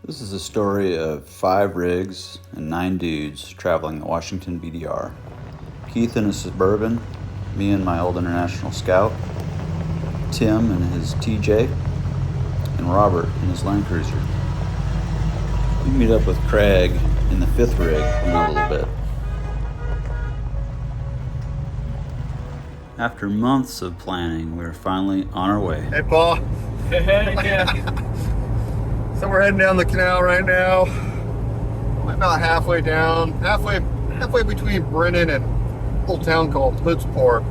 This is a story of 5 rigs and 9 dudes traveling the Washington BDR. Keith in a Suburban, me and my old International Scout, Tim and his TJ, and Robert in his Land Cruiser. We meet up with Craig in the 5th rig in a little bit. After months of planning, we were finally on our way. Hey, Paul. Hey, yeah. So we're heading down the canal right now. We're about halfway down, halfway between Brennan and a little town called Hoodsport.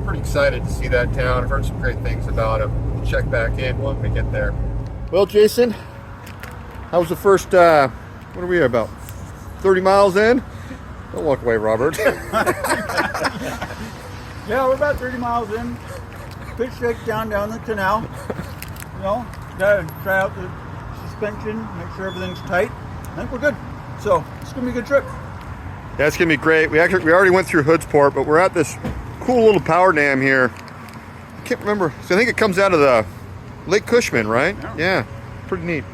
Pretty excited to see that town. I've heard some great things about it. We'll check back in when we get there. Well, Jason, how was the first, what are we at, about 30 miles in? Don't walk away, Robert. Yeah, we're about 30 miles in. Good shakedown down the canal. You know, gotta try out the suspension, make sure everything's tight. I think we're good. So it's gonna be a good trip. Yeah, it's gonna be great. We already went through Hoodsport, but we're at this cool little power dam here. I can't remember. So I think it comes out of the Lake Cushman, right? Yeah, pretty neat.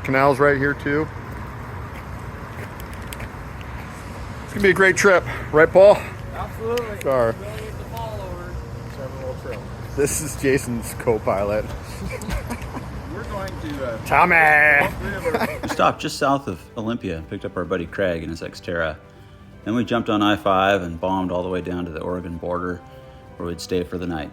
Canal's right here too. It's gonna be a great trip, right, Paul? Absolutely. Sorry. We only need the followers. This is Jason's co-pilot. We're going to Tommy! We stopped just south of Olympia and picked up our buddy Craig in his Xterra. Then we jumped on I-5 and bombed all the way down to the Oregon border where we'd stay for the night.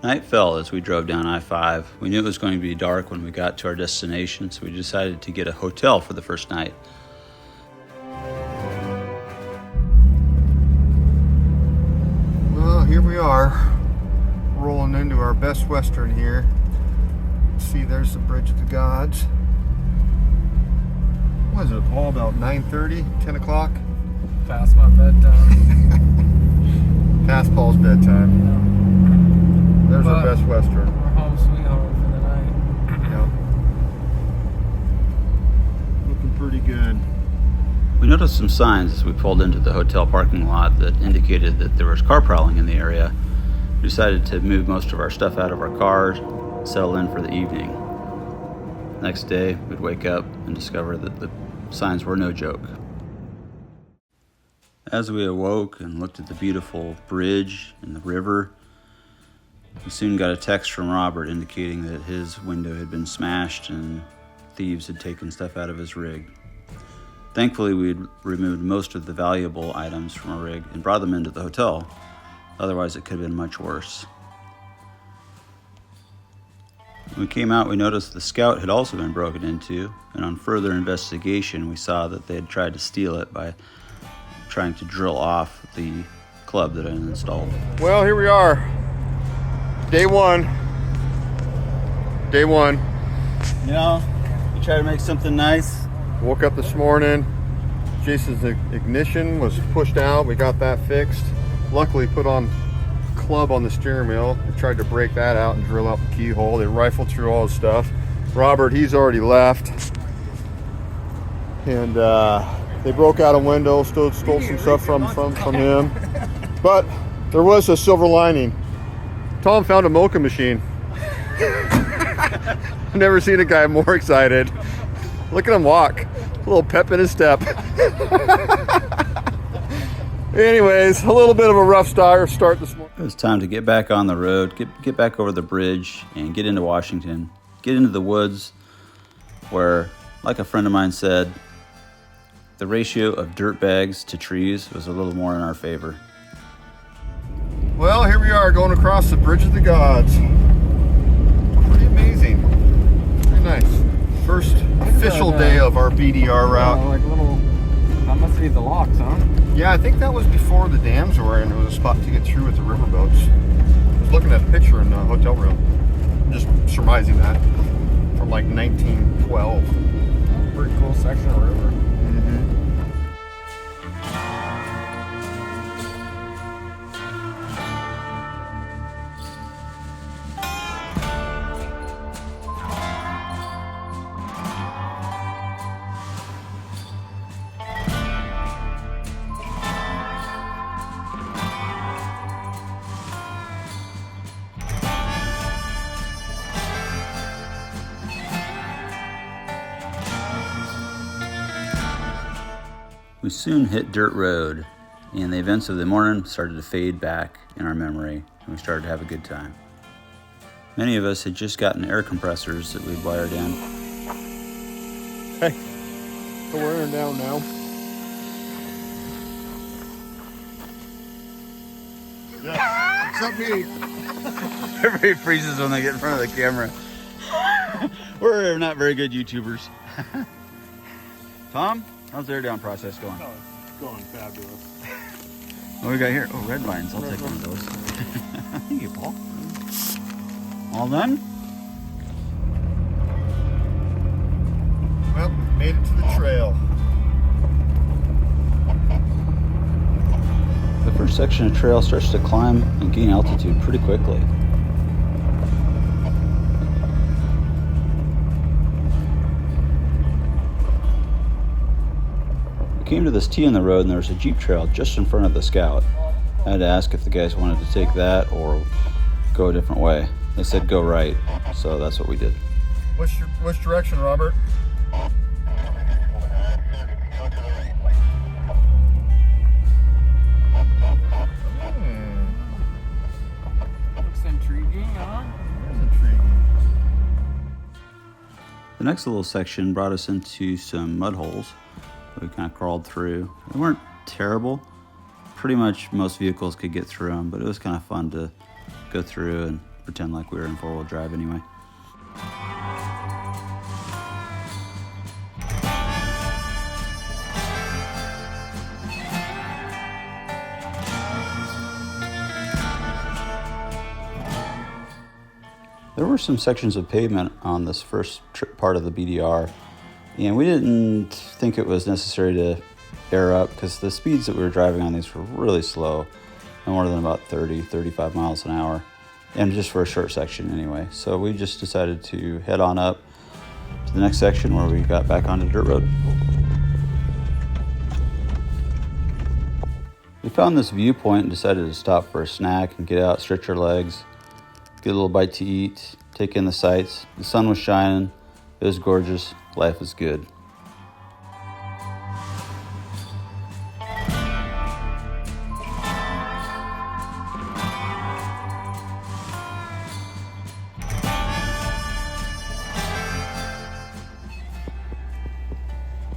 Night fell as we drove down I-5. We knew it was going to be dark when we got to our destination, so we decided to get a hotel for the first night. Well, here we are, rolling into our Best Western here. See, there's the Bridge of the Gods. What is it, Paul, about 9:30, 10 o'clock? Past my bedtime. Past Paul's bedtime. There's our Best Western. We're home sweet home for the night. Yeah. Looking pretty good. We noticed some signs as we pulled into the hotel parking lot that indicated that there was car prowling in the area. We decided to move most of our stuff out of our cars, settle in for the evening. Next day, we'd wake up and discover that the signs were no joke. As we awoke and looked at the beautiful bridge and the river, we soon got a text from Robert indicating that his window had been smashed and thieves had taken stuff out of his rig. Thankfully, we had removed most of the valuable items from our rig and brought them into the hotel. Otherwise, it could have been much worse. When we came out, we noticed the Scout had also been broken into, and on further investigation, we saw that they had tried to steal it by trying to drill off the club that I had installed. Well, here we are. Day one. You know, you try to make something nice. Woke up this morning. Jason's ignition was pushed out. We got that fixed. Luckily put on club on the steering wheel. We tried to break that out and drill out the keyhole. They rifled through all his stuff. Robert, he's already left. And they broke out a window, stole some stuff from him. But there was a silver lining. Tom found a mocha machine. I've never seen a guy more excited. Look at him walk. A little pep in his step. Anyways, a little bit of a rough start this morning. It was time to get back on the road, get back over the bridge, and get into Washington. Get into the woods where, like a friend of mine said, the ratio of dirt bags to trees was a little more in our favor. Well, here we are going across the Bridge of the Gods. Pretty amazing. Pretty nice. First official day of our BDR route. That must be the locks, huh? Yeah, I think that was before the dams were in. It was a spot to get through with the riverboats. I was looking at a picture in the hotel room. I'm just surmising that. From like 1912. Pretty cool section of river. We soon hit dirt road, and the events of the morning started to fade back in our memory, and we started to have a good time. Many of us had just gotten air compressors that we'd wired in. Hey, so we're in down now. Yeah, except me. Everybody freezes when they get in front of the camera. We're not very good YouTubers. Tom, how's the air down process going? Oh, it's going fabulous. What do we got here? Oh, red vines. I'll take one of those. Thank you, Paul. All done? Well, made it to the trail. The first section of trail starts to climb and gain altitude pretty quickly. We came to this T in the road and there was a Jeep trail just in front of the Scout. I had to ask if the guys wanted to take that or go a different way. They said go right, so that's what we did. Which direction, Robert? Looks intriguing, huh? That's intriguing. The next little section brought us into some mud holes that we kind of crawled through. They weren't terrible. Pretty much most vehicles could get through them, but it was kind of fun to go through and pretend like we were in four-wheel drive anyway. There were some sections of pavement on this first part of the BDR, and we didn't think it was necessary to air up because the speeds that we were driving on these were really slow, no more than about 30, 35 miles an hour, and just for a short section anyway. So we just decided to head on up to the next section where we got back onto dirt road. We found this viewpoint and decided to stop for a snack and get out, stretch our legs, get a little bite to eat, take in the sights. The sun was shining, it was gorgeous, life was good.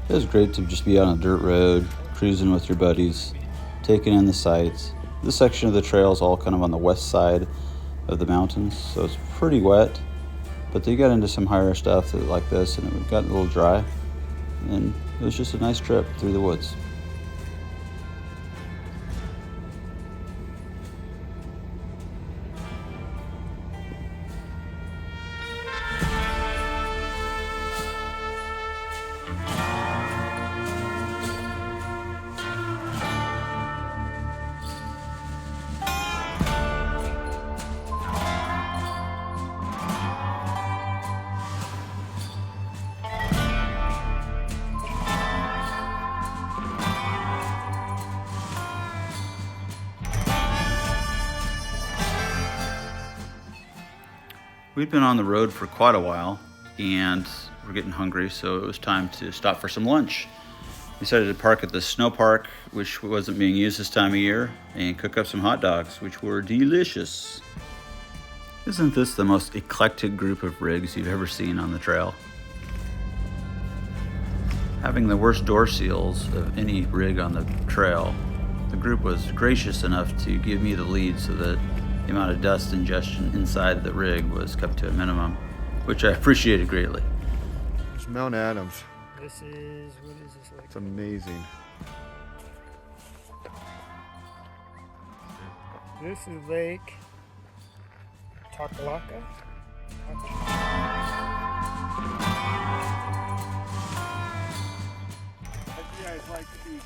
It was great to just be on a dirt road, cruising with your buddies, taking in the sights. This section of the trail is all kind of on the west side of the mountains, so it's pretty wet, but they got into some higher stuff like this and it got a little dry, and it was just a nice trip through the woods. We'd been on the road for quite a while and we're getting hungry, so it was time to stop for some lunch. We decided to park at the snow park, which wasn't being used this time of year, and cook up some hot dogs, which were delicious. Isn't this the most eclectic group of rigs you've ever seen on the trail? Having the worst door seals of any rig on the trail, the group was gracious enough to give me the lead so that the amount of dust ingestion inside the rig was kept to a minimum, which I appreciated greatly. It's Mount Adams. What is this like? It's amazing. This is Lake Takalaka. How'd you guys like to be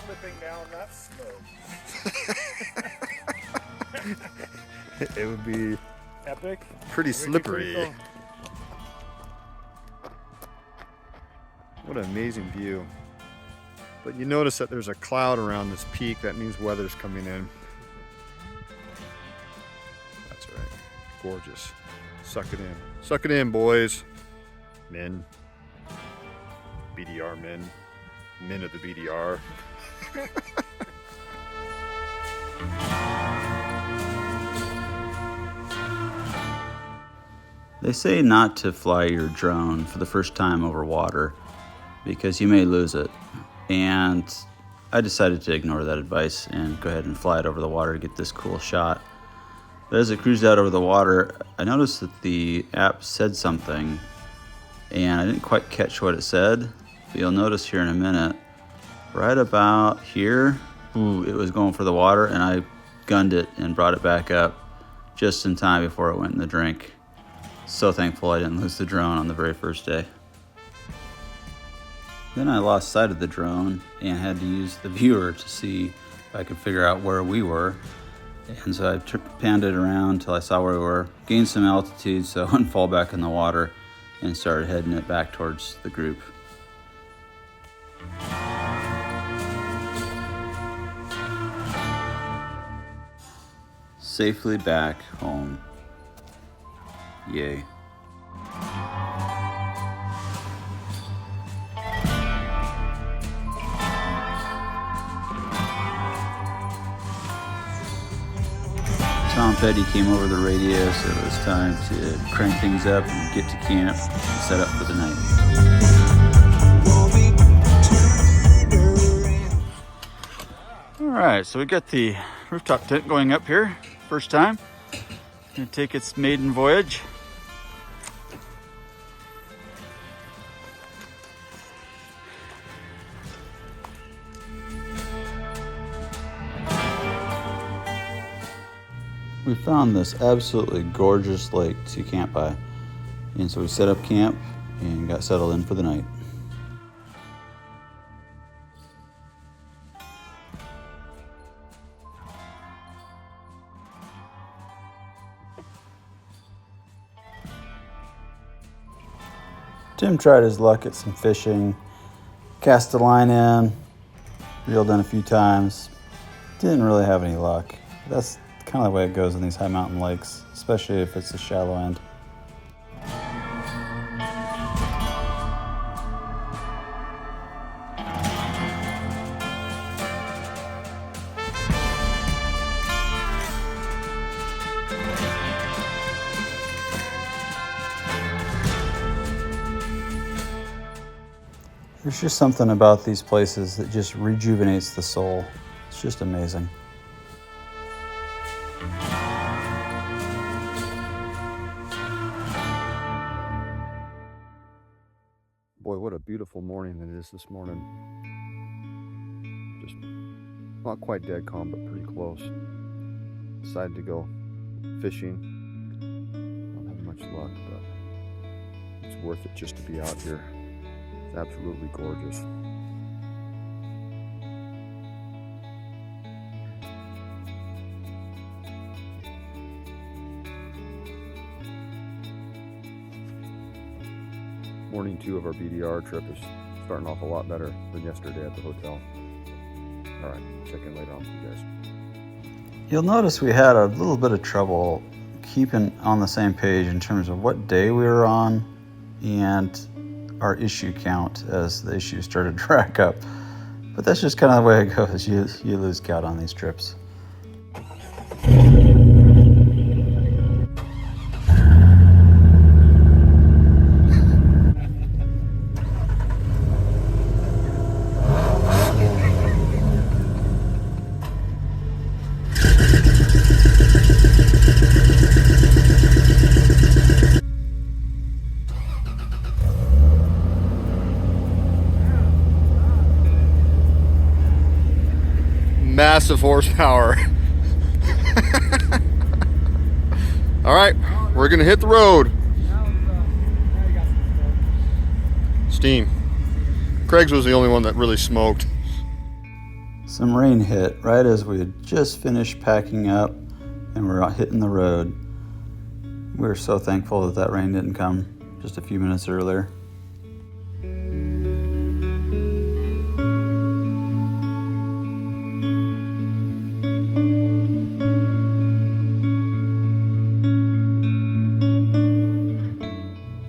slipping down that slope? It would be Epic. pretty Would be slippery. pretty What an amazing view. But you notice that there's a cloud around this peak. That means weather's coming in. That's right. Gorgeous. Suck it in. Suck it in, boys. Men. BDR men. Min of the BDR. They say not to fly your drone for the first time over water because you may lose it. And I decided to ignore that advice and go ahead and fly it over the water to get this cool shot. But as it cruised out over the water, I noticed that the app said something and I didn't quite catch what it said. But you'll notice here in a minute, right about here, it was going for the water and I gunned it and brought it back up just in time before it went in the drink. So thankful I didn't lose the drone on the very first day. Then I lost sight of the drone and had to use the viewer to see if I could figure out where we were. And so I panned it around until I saw where we were, gained some altitude so I wouldn't fall back in the water, and started heading it back towards the group. Safely back home. Yay. Tom Petty came over the radio, so it was time to crank things up and get to camp and set up for the night. All right, so we got the rooftop tent going up here, first time. Gonna take its maiden voyage. We found this absolutely gorgeous lake to camp by. And so we set up camp and got settled in for the night. Tim tried his luck at some fishing, cast a line in, reeled in a few times. Didn't really have any luck. That's kind of the way it goes in these high mountain lakes, especially if it's a shallow end. There's just something about these places that just rejuvenates the soul. It's just amazing. Boy, what a beautiful morning it is this morning. Just not quite dead calm, but pretty close. Decided to go fishing. Don't have much luck, but it's worth it just to be out here. It's absolutely gorgeous. Morning 2 of our BDR trip is starting off a lot better than yesterday at the hotel. All right, check in later on with you guys. You'll notice we had a little bit of trouble keeping on the same page in terms of what day we were on and our issue count as the issues started to rack up. But that's just kind of the way it goes. You lose count on these trips. Massive horsepower. All right, we're gonna hit the road. Steam. Craig's was the only one that really smoked. Some rain hit right as we had just finished packing up and we're out hitting the road. We were so thankful that rain didn't come just a few minutes earlier.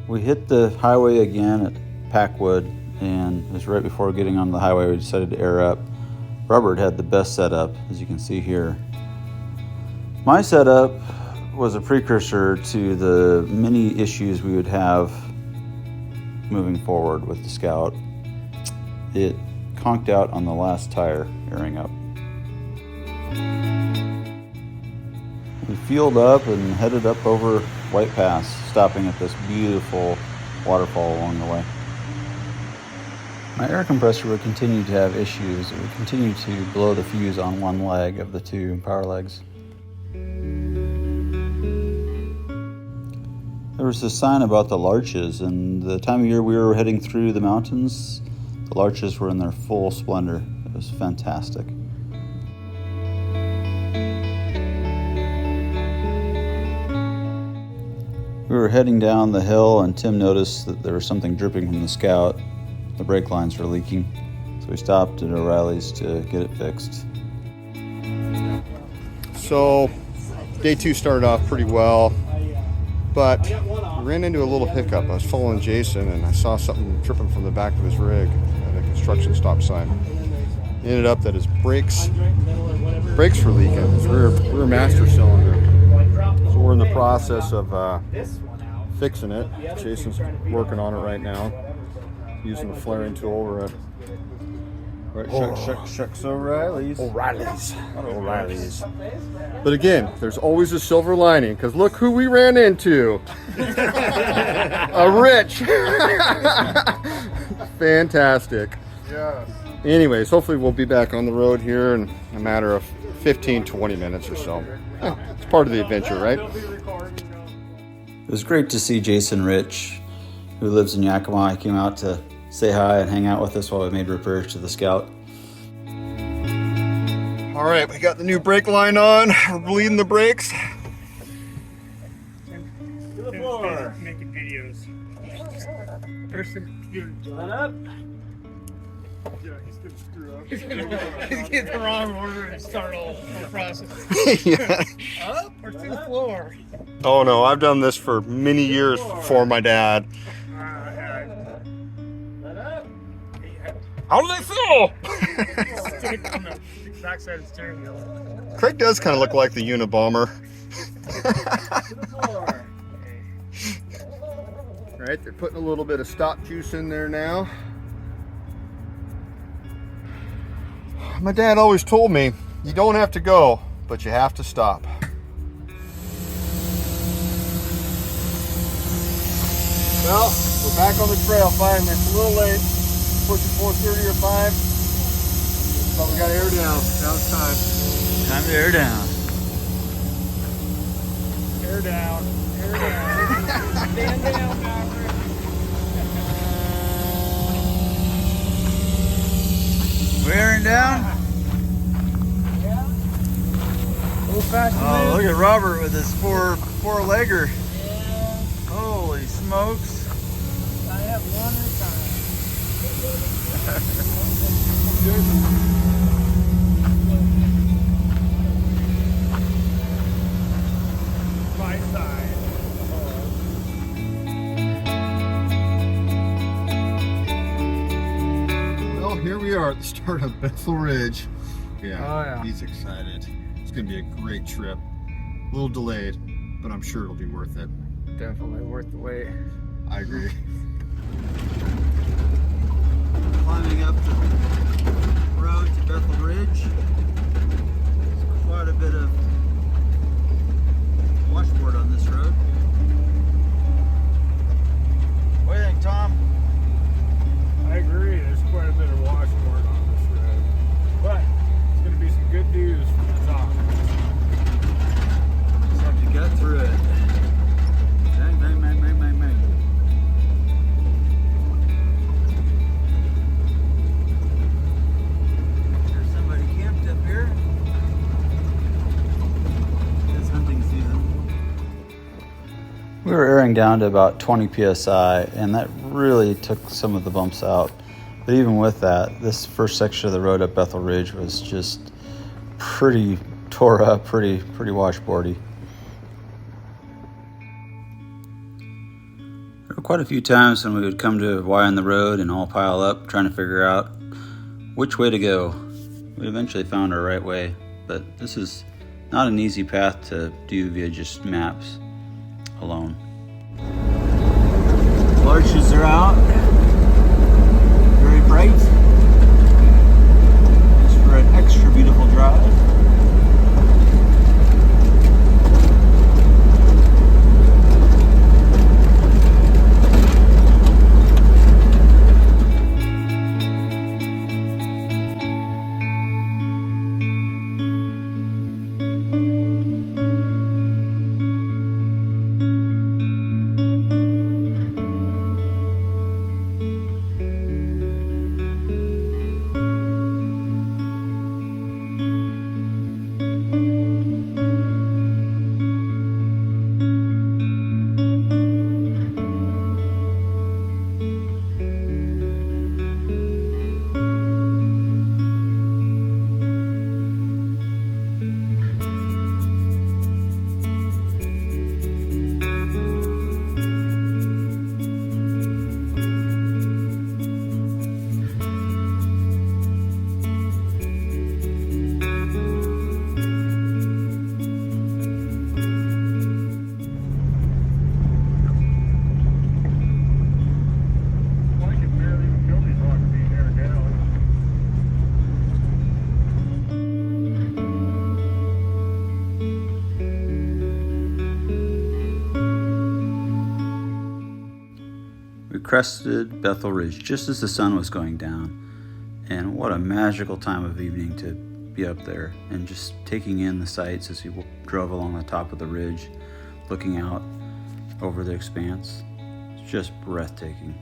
We hit the highway again at Packwood and it was right before getting on the highway. We decided to air up. Robert had the best setup, as you can see here. My setup was a precursor to the many issues we would have moving forward with the Scout. It conked out on the last tire airing up. We fueled up and headed up over White Pass, stopping at this beautiful waterfall along the way. My air compressor would continue to have issues. It would continue to blow the fuse on one leg of the two power legs. There was this sign about the larches, and the time of year we were heading through the mountains, the larches were in their full splendor. It was fantastic. We were heading down the hill, and Tim noticed that there was something dripping from the Scout. The brake lines were leaking, so we stopped at O'Reilly's to get it fixed. So, day 2 started off pretty well, but we ran into a little hiccup. I was following Jason, and I saw something dripping from the back of his rig at a construction stop sign. It ended up that his brakes were leaking, his rear master cylinder. So we're in the process of fixing it. Jason's working on it right now, using the flaring tool. We're at Shucks O'Reilly's. O'Reilly's. But again, there's always a silver lining, because look who we ran into. A Rich. Fantastic. Yes. Anyways, hopefully we'll be back on the road here in a matter of 15-20 minutes or so. It's part of the adventure, right? It was great to see Jason Rich, who lives in Yakima. He came out to say hi and hang out with us while we made repairs to the Scout. All right, we got the new brake line on. We're bleeding the brakes. To the floor. Making videos. Let up. Yeah, he's gonna screw up. He's get the wrong order and start all the process. Yeah. Up or to the floor? Oh no, I've done this for many years for my dad. Let up. How do they feel? Stick on the exact side of the steering wheel. Craig does kind of look like the Unabomber. To the floor. All right, they're putting a little bit of stop juice in there now. My dad always told me, you don't have to go, but you have to stop. Well, we're back on the trail finally. It's a little late, pushing 4:30 or 5, but we got to air down. Now it's time. Time to air down. Air down. Air down. Stand down, Maverick. We're airing down? Yeah. Old-fashioned. Oh, look at Robert with his four-legger. Yeah. Holy smokes. I have one at a time. My side. Well, here we are at the start of Bethl Ridge. Yeah, Oh, yeah. He's excited. It's going to be a great trip. A little delayed, but I'm sure it'll be worth it. Definitely worth the wait. I agree. Climbing up the road to Bethl Ridge. There's quite a bit of washboard on this road. What do you think, Tom? I agree. There's quite a bit of washboard on this road, but it's going to be some good news from the top. Just have to get through it. Bang, bang, bang, bang, bang, bang. There's somebody camped up here. It's hunting season. We were airing down to about 20 psi, and that really took some of the bumps out. But even with that, this first section of the road up Bethl Ridge was just pretty tore up, pretty washboardy. quite a few times when we would come to Y on the road and all pile up trying to figure out which way to go. We eventually found our right way, but this is not an easy path to do via just maps alone. Larches are out, very bright. It's for an extra beautiful drive. We crested Bethl Ridge just as the sun was going down, and what a magical time of evening to be up there and just taking in the sights as we drove along the top of the ridge, looking out over the expanse. It's just breathtaking.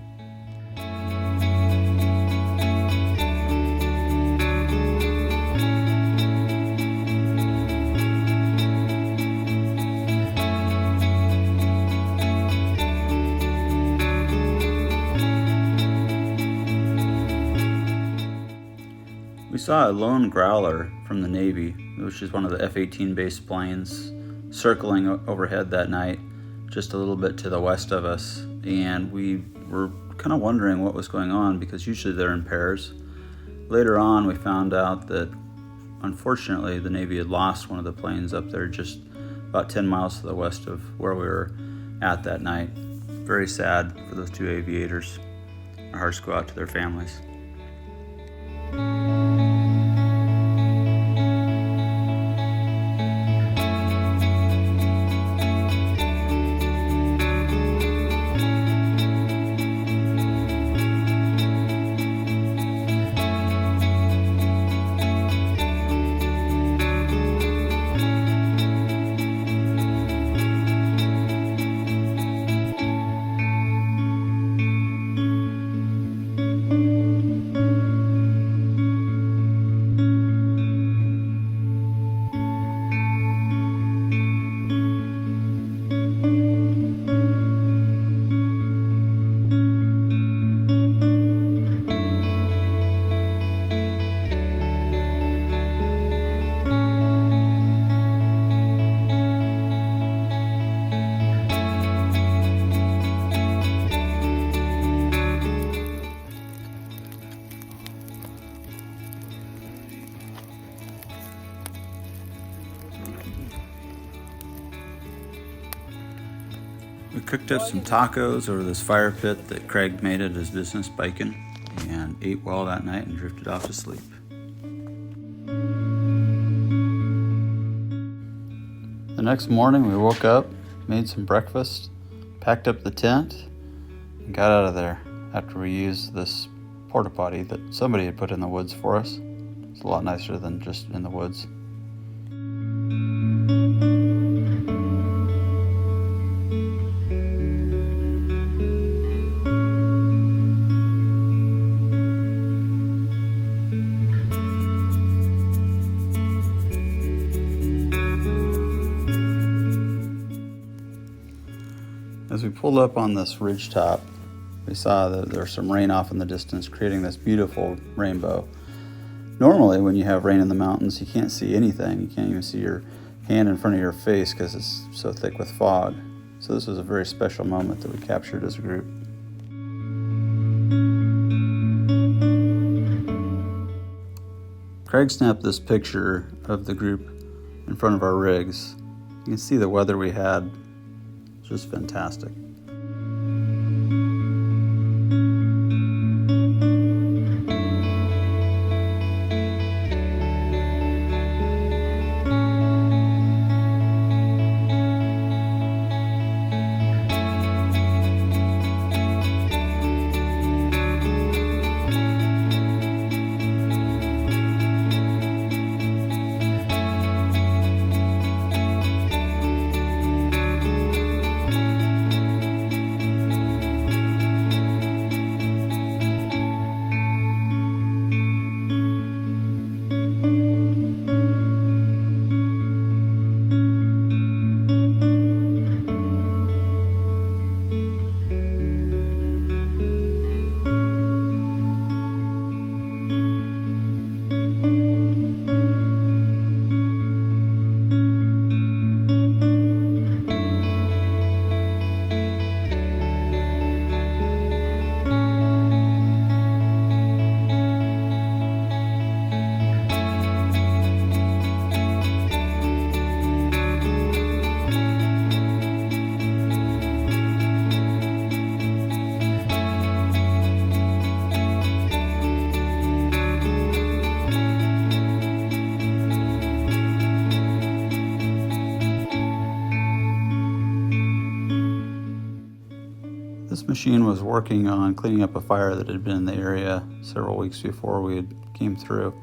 We saw a lone growler from the Navy, which is one of the F-18 based planes, circling overhead that night, just a little bit to the west of us. And we were kind of wondering what was going on because usually they're in pairs. Later on, we found out that unfortunately the Navy had lost one of the planes up there just about 10 miles to the west of where we were at that night. Very sad for those two aviators. Our hearts go out to their families. We cooked up some tacos over this fire pit that Craig made at his business biking and ate well that night and drifted off to sleep. The next morning we woke up, made some breakfast, packed up the tent, and got out of there after we used this porta potty that somebody had put in the woods for us. It's a lot nicer than just in the woods. As we pulled up on this ridge top, we saw that there's some rain off in the distance, creating this beautiful rainbow. Normally, when you have rain in the mountains, you can't see anything. You can't even see your hand in front of your face because it's so thick with fog. So this was a very special moment that we captured as a group. Craig snapped this picture of the group in front of our rigs. You can see the weather we had, just fantastic. This machine was working on cleaning up a fire that had been in the area several weeks before we had came through.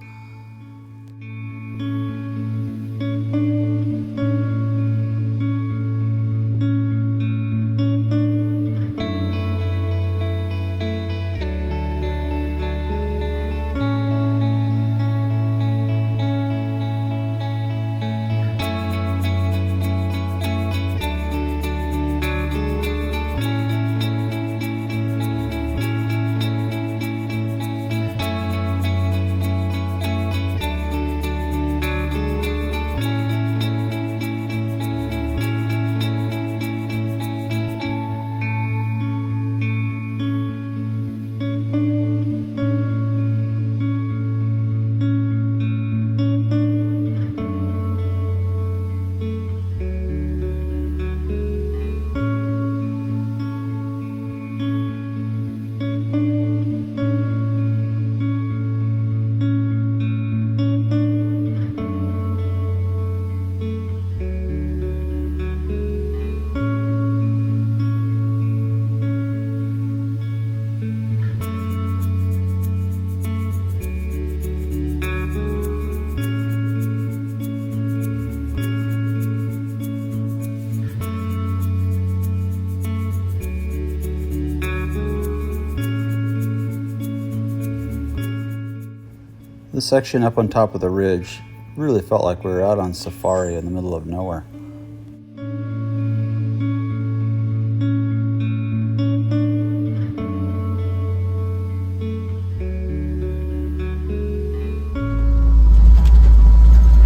This section up on top of the ridge really felt like we were out on safari in the middle of nowhere.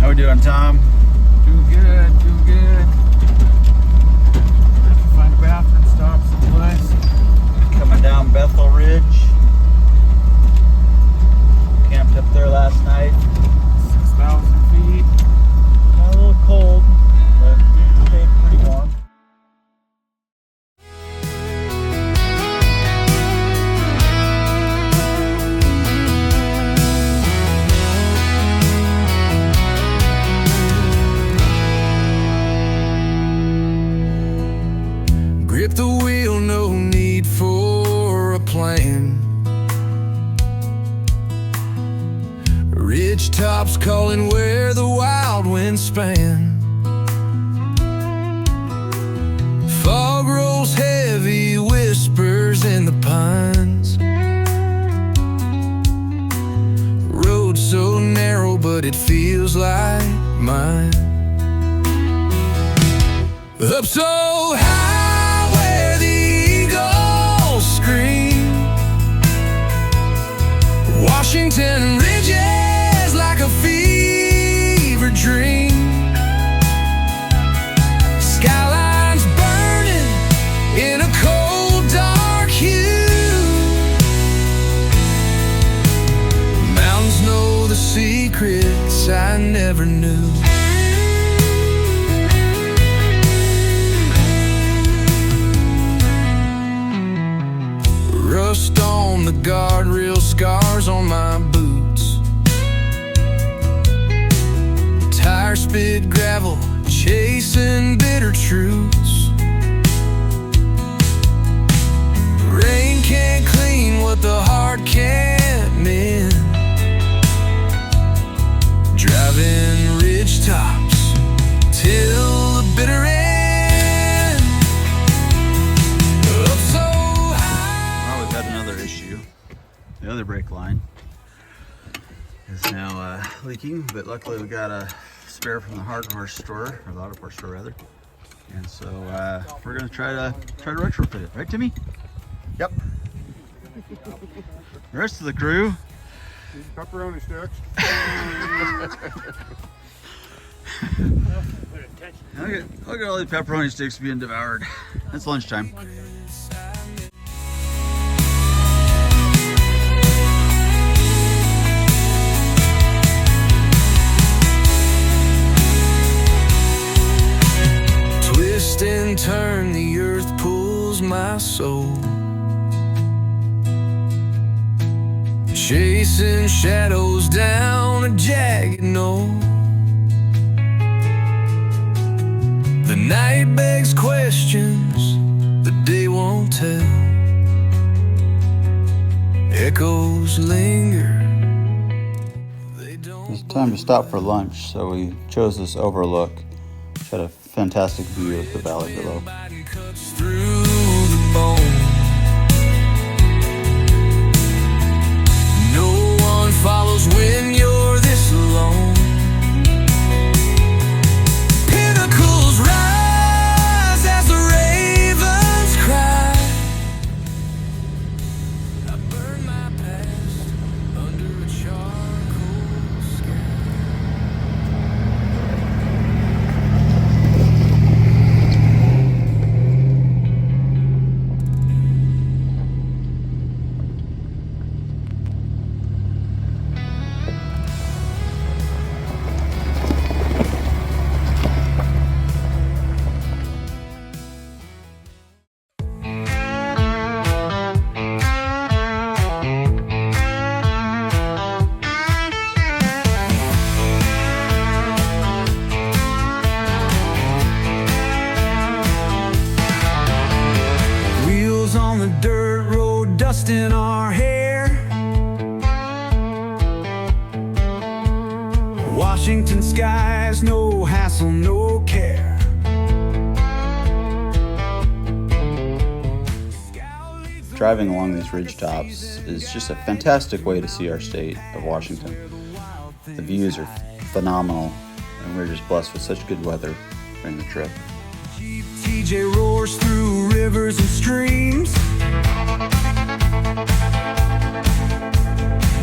How we doing, Tom? Doing good, doing good. Have to find a bathroom stop someplace. Coming down Bethl Ridge. Camped up there last night. 6,000 feet. Got a little cold, but we stayed pretty warm. Grip the wheel, no need for a plan. Ridge tops calling where the wild winds span. Fog rolls heavy, whispers in the pines. Road so narrow, but it feels like mine. Up so high where the eagles scream. Washington ridges like a fever dream. Skylines burning, secrets I never knew. Rust on the guardrail, scars on my boots. Tire spit gravel, chasing bitter truths. Rain can't clean what the heart can't mend. Driving ridge tops till the bitter end. Up so high. Well, we've had another issue. The other brake line is now leaking, but luckily we got a spare from the hardware store, or the auto parts store rather. And so we're gonna try to retrofit it, right, Timmy? Yep. The rest of the crew. Pepperoni sticks. Look at all these pepperoni sticks being devoured. It's lunchtime. Twist and turn, the earth pulls my soul. Chasing shadows down a jagged knoll. The night begs questions the day won't tell. Echoes linger. They don't. It's time to stop for lunch, so we chose this overlook. It's got a fantastic view of the valley below. Cuts through the bone. No one follows when you're this alone. Pinnacles rise as the ravens cry. I burn my past under a charcoal sky. Wheels on the dirt road, dust in our hair. Washington skies, no hassle, no care. Driving along these ridge tops is just a fantastic way to see our state of Washington. The views are phenomenal, and we're just blessed with such good weather during the trip. TJ roars through rivers and streams.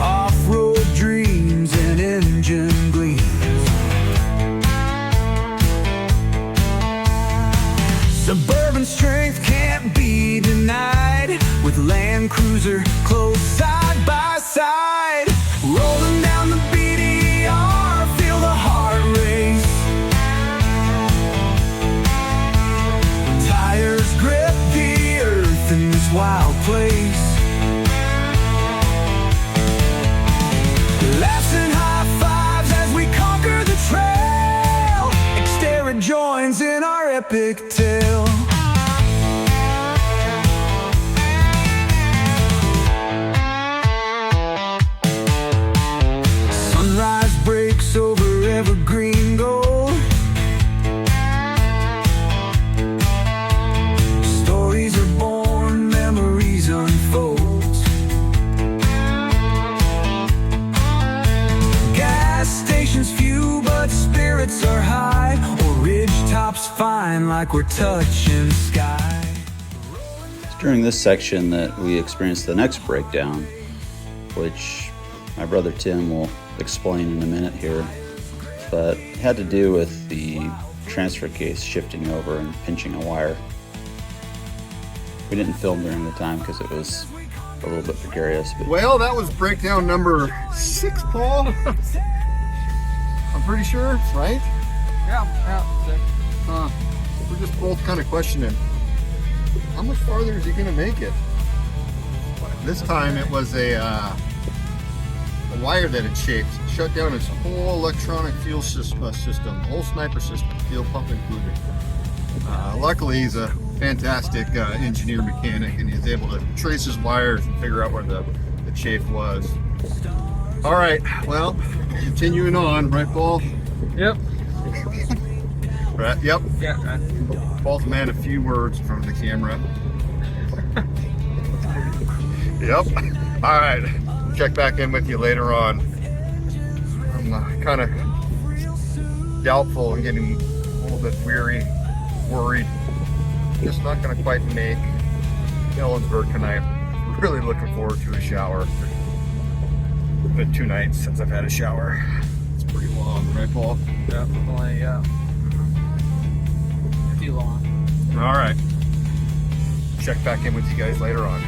Off-road dreams and engine gleams. Suburban strength can't be denied, with Land Cruiser close side by side. Rolling down the BDR, feel the heart race. Tires grip the earth in this wild place. Laughs and high fives as we conquer the trail. Xterra joins in our epic tale. Sunrise breaks over evergreen gold. Stories are born, memories unfold. Gas stations few, but spirits are high. Or ridge tops fine, like we're touching sky. It's during this section that we experienced the next breakdown, which my brother Tim will explain in a minute here, but it had to do with the transfer case shifting over and pinching a wire. We didn't film during the time because it was a little bit precarious, but Well, that was breakdown number 6, Paul. I'm pretty sure, right? Yeah, 6. Huh. We're just both kind of questioning, how much farther is he going to make it? This time it was a wire that had shut down his whole electronic fuel system, whole sniper system, fuel pump included. Luckily, he's a fantastic engineer mechanic, and he's able to trace his wires and figure out where the chafe was. All right, well, continuing on, right, Paul? Yep. Right, yep. Yeah, right. Paul's man a few words in front of the camera. Yep. All right. Check back in with you later on. I'm kind of doubtful and getting a little bit weary, worried. Just not going to quite make Ellensburg tonight. Really looking forward to a shower. It's been 2 nights since I've had a shower. It's pretty long, right, Paul? Definitely, yeah. Too long. All right. Check back in with you guys later on.